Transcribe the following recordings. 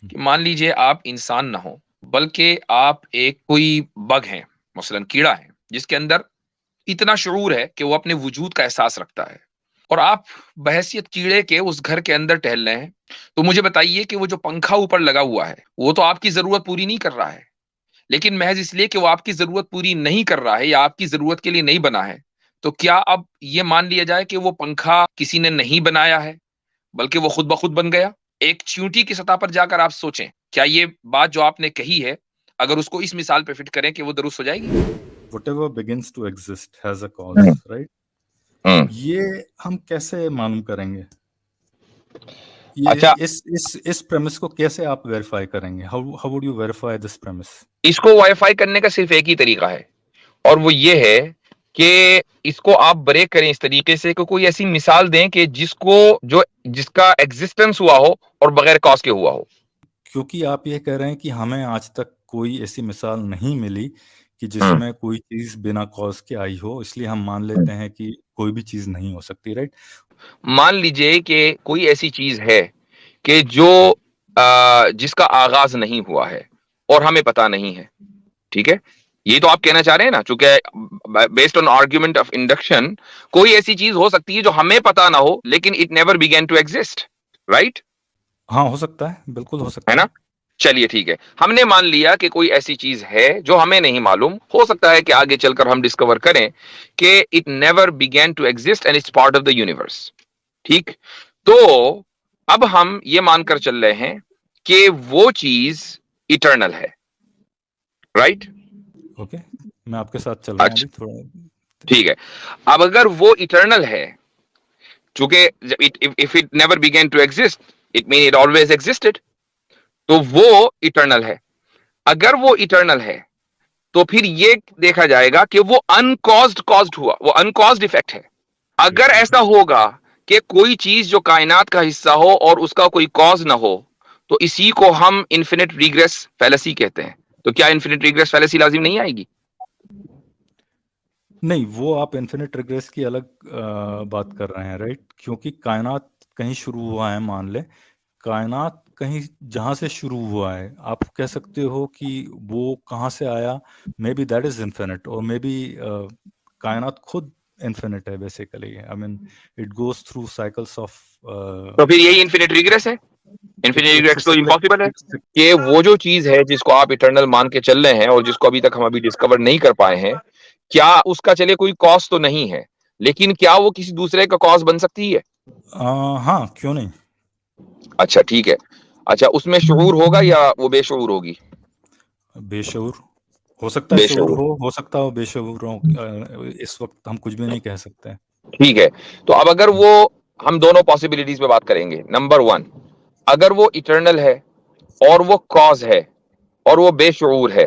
कि मान लीजिए आप इंसान ना हो, बल्कि आप एक कोई बग हैं, मसलन कीड़ा है, जिसके अंदर इतना शऊर है कि वो अपने वजूद का एहसास रखता है, और आप बहैसियत कीड़े के उस घर के अंदर टहल रहे हैं। तो मुझे बताइए कि वो जो पंखा ऊपर लगा हुआ है, वो तो आपकी जरूरत पूरी नहीं कर रहा है, लेकिन महज इसलिए कि वो आपकी जरूरत पूरी नहीं कर रहा है या आपकी जरूरत के लिए नहीं बना है, तो क्या अब ये मान लिया जाए कि वो पंखा किसी ने नहीं बनाया है, बल्कि वो खुद ब खुद बन गया? एक चींटी की सतह पर जाकर आप सोचें, क्या ये बात जो आपने कही है, अगर उसको इस मिसाल पे फिट करें, कि वो दुरुस्त हो जाएगी? Whatever begins to exist has a cause, hmm. right? हम्म। ये हम कैसे मालूम करेंगे? ये अच्छा, इस premise को कैसे आप वेरीफाई करेंगे? How would you verify this premise? इसको वाईफाई करने का सिर्फ एक ही तरीका है, और वो ये है कि इसको आप ब्रेक करें इस तरीके से कि कोई ऐसी मिसाल दें कि जिसका एग्जिस्टेंस हुआ हो और बगैर कॉज के हुआ हो। क्योंकि आप ये कह रहे हैं कि हमें आज तक कोई ऐसी मिसाल नहीं मिली कि हम्म। जिसमें कोई चीज बिना कॉज के आई हो, इसलिए हम मान लेते हैं कि कोई भी चीज नहीं हो सकती, राइट? मान लीजिए कि कोई ऐसी चीज है कि जिसका आगाज नहीं हुआ है और हमें पता नहीं है, ठीक है? ये तो आप कहना चाह रहे हैं ना, चूंकि based on argument of induction, कोई ऐसी चीज हो सकती है जो हमें पता ना हो, लेकिन it never begin to exist, right? हाँ, हो सकता है, बिल्कुल हो है सकता ना? है। चलिए ठीक है, हमने मान लिया कि कोई ऐसी चीज है जो हमें नहीं मालूम, हो सकता है कि आगे चलकर हम डिस्कवर करें कि it never begin to exist and it's part of the universe. ठीक, तो अब हम ये मानकर चल रहे हैं कि वो चीज इटर्नल है, राइट? ओके, मैं आपके साथ चल रहा हूँ अच्छा, अभी थोड़ा। ठीक है। अब अगर वो इटर्नल है, चूंकि if it never begin to exist, it mean it always existed, तो वो इटर्नल है। अगर वो इटर्नल है, तो फिर ये देखा जाएगा कि वो अनकॉज्ड कॉज्ड हुआ, वो अनकॉज्ड इफेक्ट है। अगर ऐसा होगा कि कोई चीज जो कायनात का हिस्सा हो और उसका कोई कॉज ना हो, तो इसी को हम इन्फिनिट रिग्रेस फैलेसी कहते हैं। तो क्या इन्फिनिट रिग्रेस फैलेसी लाजिम नहीं आएगी? नहीं, वो आप इन्फिनिट रिग्रेस की अलग बात कर रहे हैं, राइट? क्योंकि कायनात कहीं शुरू हुआ है, मान ले कायनात कहीं जहां से शुरू हुआ है, आप कह सकते हो कि वो कहाँ से आया, may be that is infinite, और मे बी कायनात खुद इन्फिनिट है basically. I mean it goes through cycles of तो फिर यही इन्फिनिट रिग्रेस है। इन्फिनिट इट्स रिग्रेस तो इम्पॉसिबल है कि वो जो चीज है जिसको आप इटर्नल मान के चल रहे हैं और जिसको अभी तक हम अभी डिस्कवर नहीं कर पाए हैं, क्या उसका चले कोई कॉज तो नहीं है, लेकिन क्या वो किसी दूसरे का कॉज बन सकती है? हाँ, क्यों नहीं? अच्छा ठीक है। अच्छा, उसमें शऊर होगा या वो बेशऊर होगी? बेशऊर हो सकता है, शऊर बेशऊर। हो सकता हो, बेशऊर हो। इस वक्त हम कुछ भी नहीं कह सकते। ठीक है, तो अब अगर वो, हम दोनों पॉसिबिलिटीज पे बात करेंगे। नंबर वन, अगर वो इटर्नल है और वो कॉज है और वो बेशऊर है,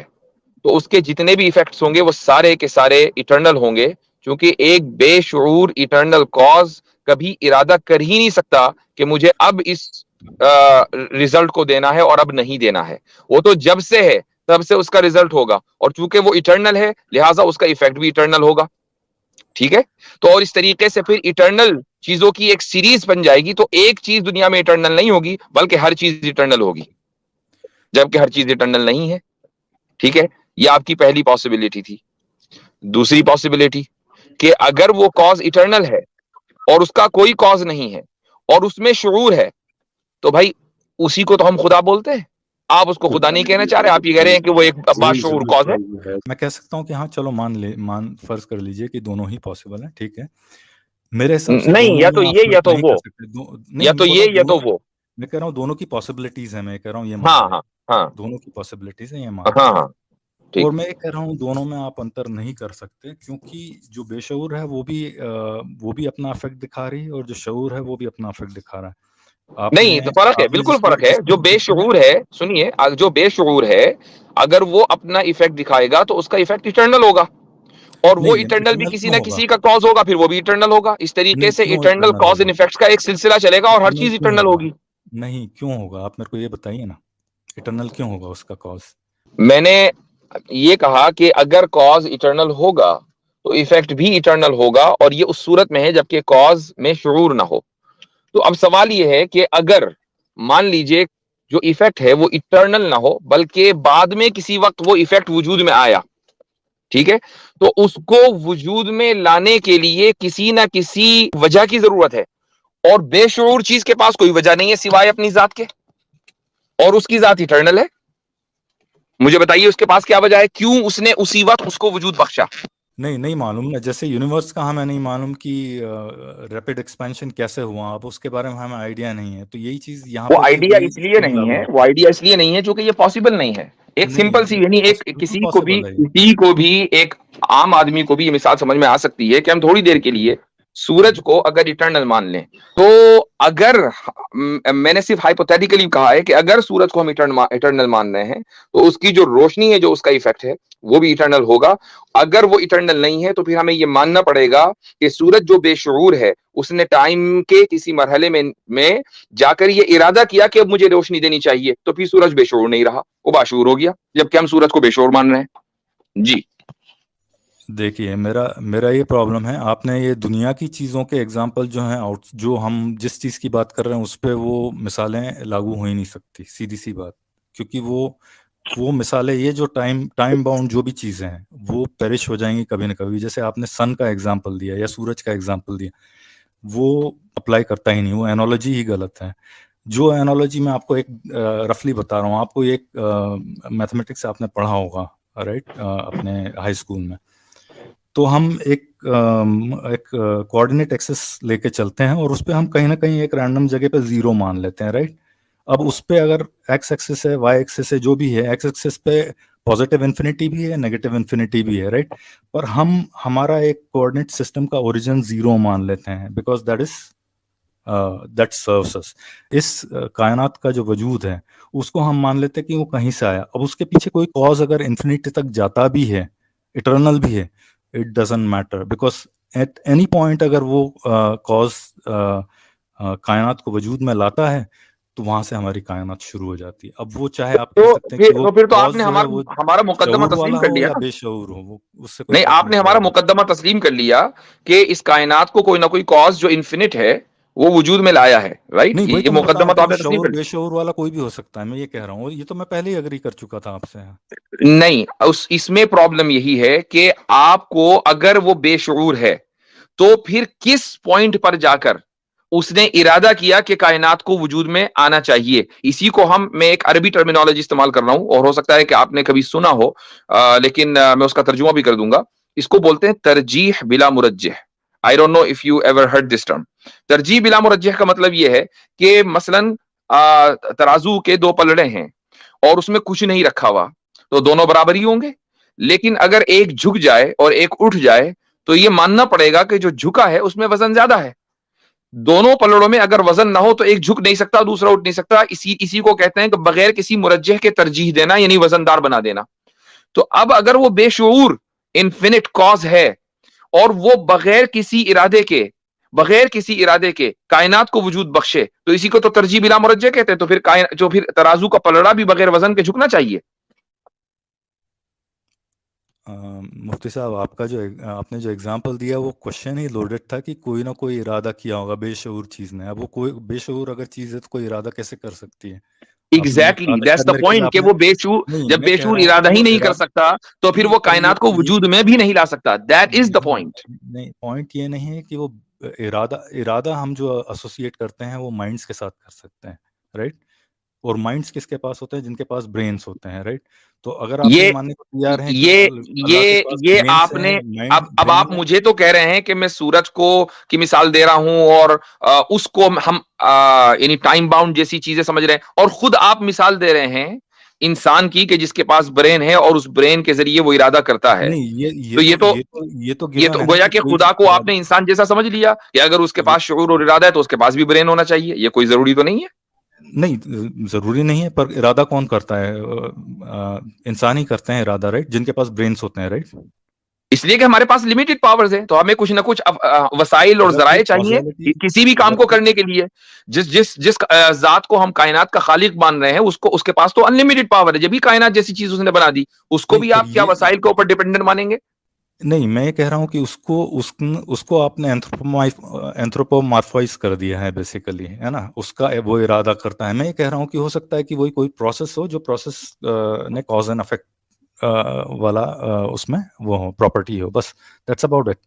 तो उसके जितने भी इफेक्ट्स होंगे वो सारे के सारे इटर्नल होंगे, क्योंकि एक बेशऊर इटर्नल कॉज कभी इरादा कर ही नहीं सकता कि मुझे अब इस रिजल्ट को देना है और अब नहीं देना है। वो तो जब से है तब से उसका रिजल्ट होगा, और चूंकि वो इटर्नल है लिहाजा उसका इफेक्ट भी इटर्नल होगा। ठीक है, तो और इस तरीके से फिर इटर्नल चीजों की एक सीरीज बन जाएगी। तो एक चीज दुनिया में इटर्नल नहीं होगी, बल्कि हर चीज इटर्नल होगी, जबकि हर चीज इटर्नल नहीं है। ठीक है, ये आपकी पहली पॉसिबिलिटी थी। दूसरी पॉसिबिलिटी कि अगर वो कॉज इटर्नल है और उसका कोई कॉज नहीं है और उसमें शुऊर है, तो भाई उसी को तो हम खुदा बोलते हैं। आप उसको खुदा नहीं कहना चाह रहे, आप ये कह रहे हैं कि वो एक बाशऊर कॉज है। मैं कह सकता हूँ कि हाँ, चलो मान फर्ज कर लीजिए कि दोनों ही पॉसिबल है, ठीक है। मेरे हिसाब से नहीं, दोनों या में तो आप ये या फिट तो नहीं वो, कर सकते। नहीं, या मैं तो बोल ये रहा हूँ या दोनों, तो वो। मैं कह रहा हूँ दोनों की पॉसिबिलिटीज है, मैं कह रहा हूँ ये हाँ मान ले, हाँ हाँ दोनों की पॉसिबिलिटीज है, ये मान ले। हाँ हाँ, और ठीक। मैं ये कह रहा हूँ दोनों में आप अंतर नहीं कर सकते, क्योंकि जो बेशऊर है वो भी अपना इफेक्ट दिखा रही है, और जो शऊर है वो भी अपना इफेक्ट दिखा रहा है। नहीं, तो फर्क है, आपने बिल्कुल फर्क है। जो बेशऊर है, सुनिए, जो बेशऊर है, अगर वो अपना इफेक्ट दिखाएगा तो उसका इफेक्ट इटर्नल होगा, और वो नहीं, इटर्नल भी इटर्नल किसी क्यों ना होगा? किसी का कॉज होगा, फिर वो भी इटर्नल होगा। इस तरीके नहीं, से क्यों इटर्नल इटर्नल कॉज एंड होगा? इफेक्ट्स का एक सिलसिला चलेगा और हर इटर्नल चीज क्यों इटर्नल होगा? होगी। नहीं, क्यों होगा? आप मेरे को ये बताइए ना, इटर्नल क्यों होगा उसका कॉज? मैंने ये कहा कि अगर कॉज इटर्नल होगा तो इफेक्ट भी इटर्नल होगा, और ये उस सूरत में है जबकि कॉज में शुऊर ना हो। तो अब सवाल ये है कि अगर मान लीजिए जो इफेक्ट है वो इटर्नल ना हो, बल्कि बाद में किसी वक्त वो इफेक्ट वजूद में आया, ठीक है, तो उसको वजूद में लाने के लिए किसी ना किसी वजह की जरूरत है, और बेशऊर चीज के पास कोई वजह नहीं है सिवाय अपनी जात के, और उसकी जात इटर्नल है। मुझे बताइए उसके पास क्या वजह है, क्यों उसने उसी वक्त उसको वजूद बख्शा? नहीं मालूम ना, जैसे यूनिवर्स का हमें नहीं मालूम कि रैपिड एक्सपेंशन कैसे हुआ, अब उसके बारे में हमें आइडिया नहीं है, तो यही चीज यहाँ वो पे भी आइडिया वही इसलिए चीज नहीं लागू है, होती वो आइडिया इसलिए नहीं है क्योंकि ये पॉसिबल नहीं है। एक है। सिंपल सी, यानी एक बिल्कुल पॉसिबल है ये। किसी को भी एक आम आदमी को भी ये मिसाल समझ में आ सकती है कि हम थोड़ी देर के लिए सूरज को अगर इटर्नल मान लें, तो अगर मैंने सिर्फ हाइपोथेटिकली कहा है कि अगर सूरज को हम इटर्नल मान रहे हैं, तो उसकी जो रोशनी है, जो उसका इफेक्ट है, वो भी इटर्नल होगा। अगर वो इटर्नल नहीं है तो फिर हमें ये मानना पड़ेगा कि सूरज जो बेशऊर है, उसने टाइम के किसी मरहले में जाकर ये इरादा किया कि अब मुझे रोशनी देनी चाहिए, तो फिर सूरज बेशऊर नहीं रहा, वो बाशऊर हो गया, जबकि हम सूरज को बेशऊर मान रहे हैं। जी देखिए, मेरा मेरा ये प्रॉब्लम है, आपने ये दुनिया की चीज़ों के एग्जांपल जो हैं, आउट जो हम जिस चीज़ की बात कर रहे हैं उस पे वो मिसालें लागू हो ही नहीं सकती, सीधी सी बात, क्योंकि वो मिसालें, ये जो टाइम बाउंड जो भी चीज़ें हैं वो पेरिश हो जाएंगी कभी ना कभी। जैसे आपने सन का एग्जांपल दिया या सूरज का एग्जांपल दिया, वो अप्लाई करता ही नहीं, वो एनोलॉजी ही गलत है। जो एनोलॉजी मैं आपको एक रफली बता रहा हूँ, आपको एक मैथमेटिक्स आपने पढ़ा होगा, राइट, अपने हाई स्कूल में। तो हम एक कोऑर्डिनेट एक्सेस लेके चलते हैं और उस पर हम कहीं ना कहीं एक रैंडम जगह पे जीरो मान लेते हैं, राइट। अब उस पे अगर एक्स एक्सिस है, वाई एक्सिस है, जो भी है, एक्स एक्सिस पे पॉजिटिव इन्फिनिटी भी है, नेगेटिव इन्फिनिटी भी है, राइट। पर हम हमारा एक कोऑर्डिनेट सिस्टम का ओरिजिन जीरो मान लेते हैं, बिकॉज दैट सर्व्स अस। इस कायनात का जो वजूद है उसको हम मान लेते हैं कि वो कहीं से आया। अब उसके पीछे कोई कॉज अगर इन्फिनिटी तक जाता भी है, इटर्नल भी है, it doesn't matter, because at any point अगर वो कॉज कायनात को वजूद में लाता है, तो वहां से हमारी कायनात शुरू हो जाती है। अब वो चाहे आप कह सकते हैं कि वो फिर तो कॉज आपने जो है वो हमारा मुकदमा शऊर तस्लीम वाला कर हो लिया या ना। बेशऊर हो, वो उससे कोई नहीं, फर्क नहीं आपने हमारा पड़ेगा। मुकदमा तस्लीम कर लिया कि इस कायनात को कोई ना कोई कॉज जो इन्फिनिट है वो वजूद में लाया है, राइट। नहीं, वही ये तो मैं बता रहा मुकदमा हूँ तो कि वो आपने तस्लीम शऊर कर बेशऊर वाला कोई भी हो सकता है, मैं ये कह रहा हूँ, ये तो मैं पहले ही अग्री कर चुका था आपसे। नहीं, इसमें प्रॉब्लम यही है कि आपको, अगर वो बेशऊर है, तो फिर किस पॉइंट पर जाकर उसने इरादा किया कि कायनात को वजूद में आना चाहिए? इसी को मैं एक अरबी टर्मिनोलॉजी इस्तेमाल कर रहा हूं, और हो सकता है कि आपने कभी सुना हो, लेकिन मैं उसका तर्जुमा भी कर दूंगा। इसको बोलते हैं तरजीह बिला मुरज्जिह। I don't know if you ever heard this term. तरजीह बिला मुरज्जिह का मतलब यह है कि मसलन तराजू के दो पलड़े हैं और उसमें कुछ नहीं रखा हुआ, तो दोनों बराबर ही होंगे। लेकिन अगर एक झुक जाए और एक उठ जाए, तो ये मानना पड़ेगा कि जो झुका है उसमें वजन ज्यादा है। दोनों पलड़ों में अगर वजन ना हो तो एक झुक नहीं सकता, दूसरा उठ नहीं सकता। इसी को कहते हैं कि बगैर किसी मुरज्जह के तरजीह देना, यानी वजनदार बना देना। तो अब अगर वो बेशऊर इन्फिनिट कॉज है और वो बगैर किसी इरादे के कायनात को वजूद बख्शे, तो इसी को तो तरजीह बिला मुरज्जह कहते हैं। तो फिर तराजू का पलड़ा भी बगैर वजन के झुकना चाहिए। मुफ्ती साहब, आपने जो एग्जांपल दिया वो क्वेश्चन ही लोडेड था कि कोई ना कोई इरादा किया होगा बेशऊर चीज ने। अब वो कोई बेशऊर अगर चीज है तो कोई इरादा कैसे कर सकती है? आपने एग्जैक्टली, इरादा दैट्स शायद द मेरे ख्याल पॉइंट कि आपने, वो बेशूर, नहीं, जब मैं कह बेशूर रहा हूँ इरादा कि ही वो नहीं कर इरादा, सकता, तो फिर नहीं, वो पर कायनात को ये वजूद में भी नहीं ला सकता। दैट इज द नहीं पॉइंट। नहीं, पॉइंट ये नहीं है कि वो इरादा इरादा हम जो एसोसिएट करते हैं वो माइंड्स के साथ कर सकते हैं, राइट। और माइंड्स किसके पास होते हैं? जिनके पास ब्रेन्स होते हैं, राइट। तो अगर आप ये ये मानने को तैयार हैं कि ये अल्लाह के ये पास ये ब्रेन्स हैं, आपने, माइंड अब ब्रेन आप है। मुझे तो कह रहे हैं कि मैं सूरज को की मिसाल दे रहा हूं, और उसको हम यानी टाइम बाउंड जैसी चीजें समझ रहे हैं, और खुद आप मिसाल दे रहे हैं इंसान की कि जिसके पास ब्रेन है और उस ब्रेन के जरिए वो इरादा करता है। नहीं, तो ये तो ये गिवन तो है ना गोया कि कि कोई खुदा को इरादा, आपने इंसान जैसा समझ लिया कि अगर उसके ये पास शऊर और इरादा है तो उसके पास भी ब्रेन होना चाहिए। ये कोई जरूरी तो नहीं है। नहीं, जरूरी नहीं है, पर इरादा कौन करता है? इंसान ही करते हैं इरादा, राइट, जिनके पास ब्रेन्स होते हैं, राइट। इसलिए कि हमारे पास लिमिटेड पावर्स है, तो हमें कुछ ना कुछ वसाइल और अगर कोई जराए चाहिए कॉजेलिटी किसी भी काम अगर को कोई करने के लिए। जिस जिस जिस जात को हम कायनात का खालिक मान रहे हैं, उसके पास तो अनलिमिटेड पावर है। जब भी कायनात जैसी चीज उसने बना दी, उसको नहीं, भी पर आप क्या ये वसाइल के ऊपर डिपेंडेंट मानेंगे? नहीं, मैं ये कह रहा हूँ कि उसको आपने एंथ्रोपोमॉर्फाइज कर दिया है बेसिकली, है ना? उसका वो इरादा करता है। मैं ये कह रहा हूँ कि हो सकता है कि वही कोई प्रोसेस हो जो प्रोसेस ने कॉज एंड इफेक्ट वाला उसमें वो हो, प्रॉपर्टी हो, बस दैट्स अबाउट इट।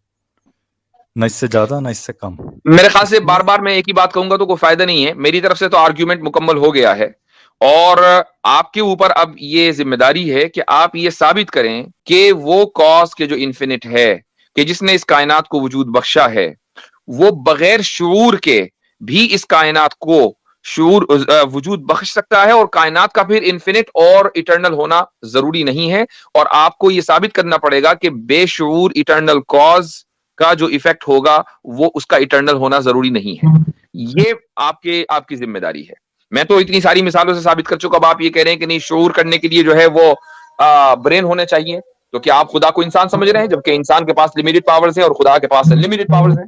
ना इससे ज्यादा ना इससे कम। मेरे ख्याल से इसमें बार बार मैं एक ही बात कहूंगा तो कोई फायदा नहीं है। मेरी तरफ से तो आर्ग्यूमेंट मुकम्मल हो गया है और आपके ऊपर अब ये जिम्मेदारी है कि आप ये साबित करें कि वो कॉज के जो इन्फिनिट है, कि जिसने इस कायनात को वजूद बख्शा है, वो बगैर शूर के भी इस कायनात को शूर वजूद बख्श सकता है और कायनात का फिर इन्फिनिट और इटर्नल होना जरूरी नहीं है। और आपको यह साबित करना पड़ेगा कि बेशूर इटर्नल कॉज का जो इफेक्ट होगा वो उसका इटर्नल होना जरूरी नहीं है। ये आपकी जिम्मेदारी है। मैं तो इतनी सारी मिसालों से साबित कर चुका। अब आप ये कह रहे हैं कि नहीं, शूर करने के लिए जो है वो ब्रेन होने चाहिए, तो क्या आप खुदा को इंसान समझ रहे हैं, जबकि इंसान के पास लिमिटेड पावर्स है और खुदा के पास अनलिमिटेड पावर्स है?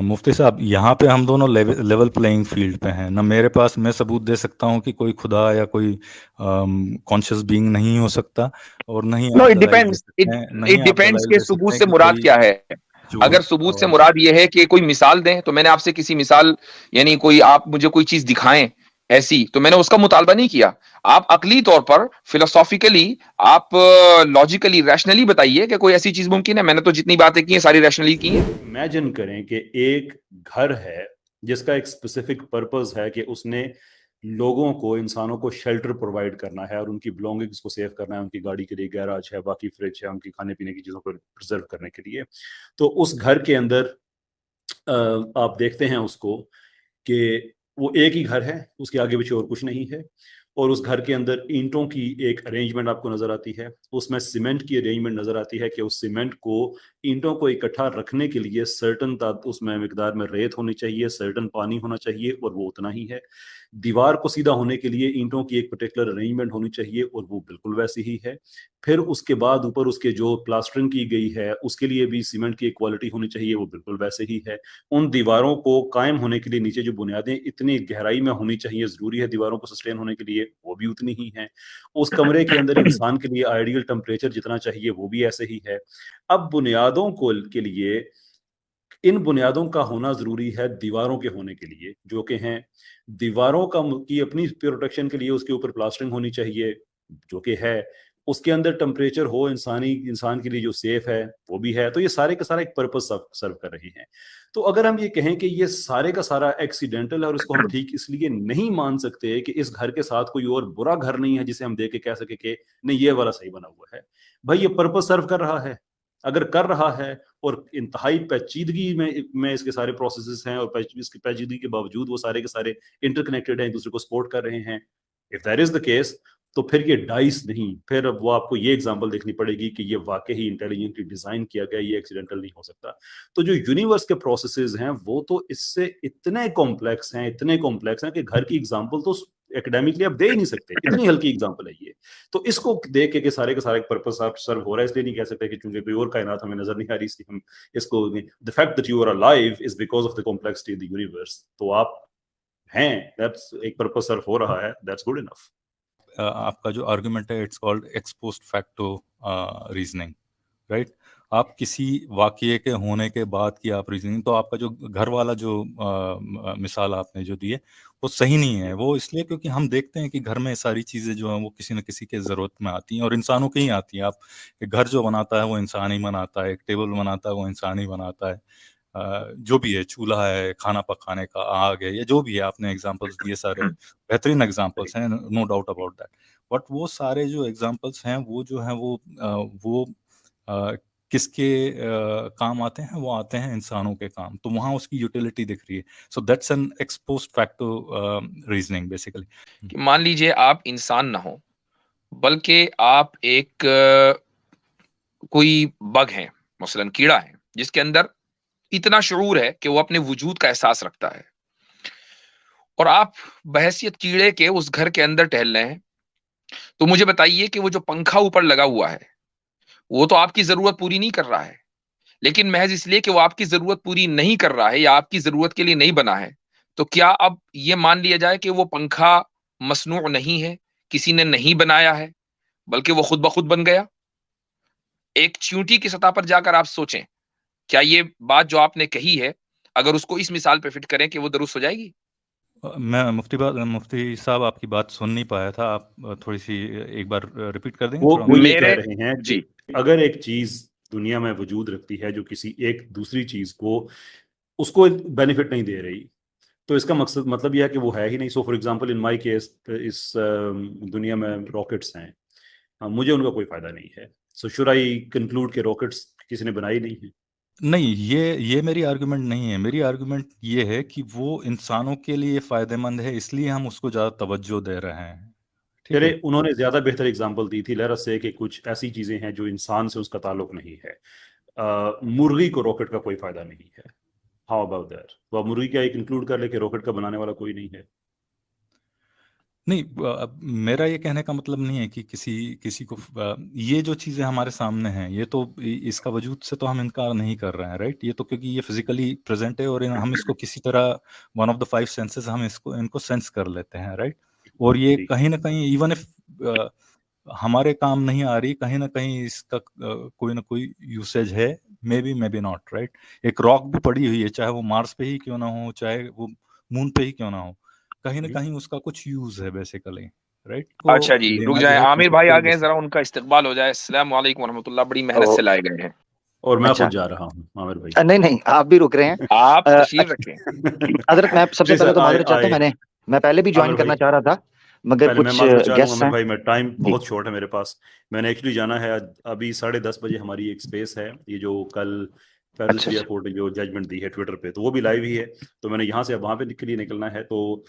मुफ्ती साहब, यहाँ पे हम दोनों लेवल प्लेइंग फील्ड पे हैं ना। मेरे पास मैं सबूत दे सकता हूँ कि कोई खुदा या कोई कॉन्शियस बीइंग नहीं हो सकता, और नहीं नो, आप इट दलाइल दे डिपेंड्स, सकते हैं, नहीं इट आप डिपेंड्स दलाइल के दे सकते सबूत हैं से कि मुराद कोई क्या है। अगर चूर सबूत से और मुराद ये है कि कोई मिसाल दें, तो मैंने आपसे किसी मिसाल, यानी कोई आप मुझे कोई चीज दिखाएं ऐसी, तो मैंने उसका मुतालबा नहीं किया। आप अकली तौर पर, फिलोसॉफिकली, आप लॉजिकली, रैशनली बताइए कि कोई ऐसी चीज मुमकिन है। मैंने तो जितनी बातें की हैं सारी रैशनली की हैं। इमेजिन करें कि एक घर है जिसका एक स्पेसिफिक पर्पस है कि उसने लोगों को, इंसानों को शेल्टर प्रोवाइड करना है और उनकी बिलोंगिंग्स को सेव करना है, उनकी गाड़ी के लिए गैराज है, बाकी फ्रिज है, उनकी खाने पीने की चीज़ों को प्रिजर्व करने के लिए। तो उस घर के अंदर आप देखते हैं उसको कि वो एक ही घर है, उसके आगे पीछे और कुछ नहीं है। और उस घर के अंदर ईंटों की एक अरेंजमेंट आपको नजर आती है, उसमें सीमेंट की अरेंजमेंट नजर आती है कि उस सीमेंट को, ईंटों को इकट्ठा रखने के लिए सर्टन उसमें मिकदार में रेत होनी चाहिए, सर्टन पानी होना चाहिए, और वो उतना ही है। दीवार को सीधा होने के लिए ईंटों की एक पर्टिकुलर अरेंजमेंट होनी चाहिए, और वो बिल्कुल वैसी ही है। फिर उसके बाद ऊपर उसके जो प्लास्टरिंग की गई है उसके लिए भी सीमेंट की एक क्वालिटी होनी चाहिए, वो बिल्कुल वैसे ही है। उन दीवारों को कायम होने के लिए नीचे जो बुनियादें इतनी गहराई में होनी चाहिए, जरूरी है दीवारों को सस्टेन होने के लिए, वो भी उतनी ही है। उस कमरे के अंदर इंसान के लिए आइडियल टेम्परेचर जितना चाहिए वो भी ऐसे ही है। अब बुनियादों को के लिए, इन बुनियादों का होना जरूरी है दीवारों के होने के लिए, जो कि हैं दीवारों का की अपनी प्रोटेक्शन के लिए उसके ऊपर प्लास्टरिंग होनी चाहिए, जो कि है। उसके अंदर टेम्परेचर हो इंसान के लिए जो सेफ है, वो भी है। तो ये सारे का सारा एक पर्पस सर्व कर रही हैं। तो अगर हम ये कहें कि ये सारे का सारा एक्सीडेंटल है और इसको हम ठीक इसलिए नहीं मान सकते कि इस घर के साथ कोई और बुरा घर नहीं है जिसे हम देख के कह सके कि नहीं ये वाला सही बना हुआ है। भाई ये पर्पस सर्व कर रहा है। अगर कर रहा है और इंतहाई पेचीदगी में इसके सारे प्रोसेसेस हैं और इसकी पेचीदगी के बावजूद वो सारे के सारे इंटरकनेक्टेड हैं, एक दूसरे को सपोर्ट कर रहे हैं, if that is the case, तो फिर ये डाइस नहीं, फिर वो आपको ये एग्जांपल देखनी पड़ेगी कि ये वाकई ही इंटेलिजेंटली डिजाइन किया गया, ये एक्सीडेंटल नहीं हो सकता। तो जो यूनिवर्स के प्रोसेसेस हैं वो तो इससे इतने कॉम्प्लेक्स हैं, इतने कॉम्प्लेक्स हैं कि घर की एग्जांपल तो एकेडमिकली आप दे ही नहीं सकते, इतनी हल्की एग्जांपल है ये। तो इसको देख के सारे का सारा एक पर्पस सर्व हो रहा है, इसलिए नहीं कह सकते कि चूंकि कोई और कायनात हमें नजर नहीं आ रही इसलिए हम इसको, the fact that you are alive is because of the complexity of the universe. तो आप हैं, दैट्स एक पर्पस सर्व हो रहा है, दैट्स गुड इनफ। आपका जो आर्गुमेंट है it's called x post facto reasoning, right? आप किसी वाकये के होने के बाद की आप रीजनिंग, तो आपका जो घर वाला जो मिसाल आपने जो दी है वो सही नहीं है। वो इसलिए क्योंकि हम देखते हैं कि घर में सारी चीज़ें जो हैं वो किसी न किसी के ज़रूरत में आती हैं और इंसानों की ही आती हैं। आप एक घर जो बनाता है वो इंसान ही बनाता है, एक टेबल बनाता है वो इंसान ही बनाता है, जो भी है, चूल्हा है, खाना पकाने का, आग है, या जो भी है, आपने एग्जांपल्स दिए सारे बेहतरीन एग्जांपल्स हैं, no doubt about that. But वो सारे जो एग्जांपल्स हैं वो जो हैं वो अ, किसके काम आते हैं? वो आते हैं इंसानों के काम, तो वहाँ उसकी यूटिलिटी दिख रही है। So that's an x post facto reasoning basically. कि मान लीजिए आप इंसान ना हो, बल्कि आप एक कोई बग है, मसलन कीड़ा है, जिसके अंदर इतना शऊर है कि वो अपने वजूद का एहसास रखता है, और आप बहैसियत कीड़े के उस घर के अंदर टहल रहे हैं। तो मुझे बताइए कि वो जो पंखा ऊपर लगा हुआ है वो तो आपकी जरूरत पूरी नहीं कर रहा है, लेकिन महज इसलिए कि वो आपकी जरूरत पूरी नहीं कर रहा है या आपकी जरूरत के लिए नहीं बना है, तो क्या अब ये मान लिया जाए कि वो पंखा मसनू नहीं है, किसी ने नहीं बनाया है, बल्कि वो खुद ब खुद बन गया? एक चींटी की सतह पर जाकर आप सोचें, क्या ये बात जो आपने कही है, अगर उसको इस मिसाल पे फिट करें कि वो दुरुस्त हो जाएगी? मैं मुफ्ती साहब आपकी बात सुन नहीं पाया था, आप थोड़ी सी एक बार रिपीट कर देंगे थोड़ा? वो ये मेरे कह रहे हैं कि जी अगर एक चीज दुनिया में वजूद रखती है जो किसी एक दूसरी चीज को उसको बेनिफिट नहीं दे रही, तो इसका मतलब यह है कि वो है ही नहीं। So for example in my case, इस दुनिया में रॉकेट्स हैं, मुझे उनका कोई फायदा नहीं है। सो शुड आई कंक्लूड के रॉकेट्स किसी ने बनाई नहीं है? नहीं, ये मेरी आर्गुमेंट नहीं है। मेरी आर्गुमेंट ये है कि वो इंसानों के लिए फ़ायदेमंद है, इसलिए हम उसको ज़्यादा तवज्जो दे रहे हैं। ठीक चले, है? उन्होंने ज्यादा बेहतर एग्जांपल दी थी, लेट अस से कि कुछ ऐसी चीजें हैं जो इंसान से उसका ताल्लुक नहीं है। मुर्गी को रॉकेट का कोई फायदा नहीं है। How about that? तो अब मुर्गी क्या एक इंक्लूड कर ले कि रॉकेट का बनाने वाला कोई नहीं है? नहीं, अब मेरा ये कहने का मतलब नहीं है कि किसी को ये जो चीज़ें हमारे सामने हैं, ये तो इसका वजूद से तो हम इनकार नहीं कर रहे हैं, राइट? ये तो क्योंकि ये फिजिकली प्रेजेंट है और हम इसको किसी तरह वन ऑफ द 5 सेंसेस हम इनको सेंस कर लेते हैं, राइट? और ये ठीक। कहीं ना कहीं इवन इफ हमारे काम नहीं आ रही, कहीं ना कहीं इसका कोई ना कोई यूसेज है, मे बी नॉट, राइट? एक रॉक भी पड़ी हुई है, चाहे वो मार्स पे ही क्यों ना हो, चाहे वो मून पे ही क्यों ना हो, कहीं ना कहीं उसका कुछ यूज है बेसिकली, राइट? को अच्छा जी, रुक लेना जो जाएं, है आमिर भाई आ conceptual गए हैं, basis। जरा उनका इस्तकबाल हो जाए। अस्सलाम वालेकुम वरहमतुल्लाह, बड़ी मेहनत से लाए गए हैं। और मैं अच्छा। खुद जा रहा हूँ आमिर भाई। नहीं नहीं, आप भी रुक रहे हैं। आप तशरीफ अच्छा, रखें। हजरत मैं सबसे प्लीज पहले तो माजरत चाहता हूँ, आई मैं पहले भी ज्वाइन आमिर भाई, करना चाह रहा था, मगर पहले मैं कुछ माजरत चाह रहा हूँ गेस्ट आमिर हैं। भाई, मैं टाइम जी बहुत शॉर्ट है मेरे पास। मैंने एक्चुअली जाना है अभी 10:30 बजे, हमारी एक स्पेस है ये जो कल अच्छा फेडरल अच्छा कोर्ट ने जो जजमेंट दी है ट्विटर पे, तो वो भी लाइव ही है। तो मैंने यहाँ से अब वहाँ पे के लिए निकलना है, तो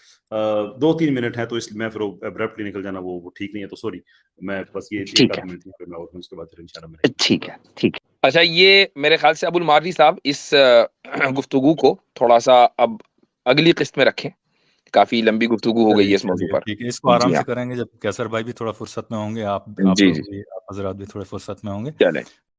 2-3 मिनट है, तो इसलिए मैं फिर अब्रप्टली निकल जाना वो ठीक नहीं है, तो सॉरी। मैं बस ये एक ठीक आध है मिनट यहाँ पे मैं और उसके बाद फिर इंशाल्लाह मैं ठीक है ठीक है। अच्छा, ये मेरे ख्याल से अबुल मारदी साहब इस गुफ्तगू को थोड़ा सा अब अगली किस्त में रखें, काफी लंबी गुफ्तगू हो गई है चलिए इस मौजू चलिए पर। ठीक है, इसको आराम जी से हाँ, करेंगे जब कैसर भाई भी थोड़ा फुर्सत में होंगे, आप जी लोग जी, भी, आप हजरात भी थोड़े फुर्सत में होंगे। चलें।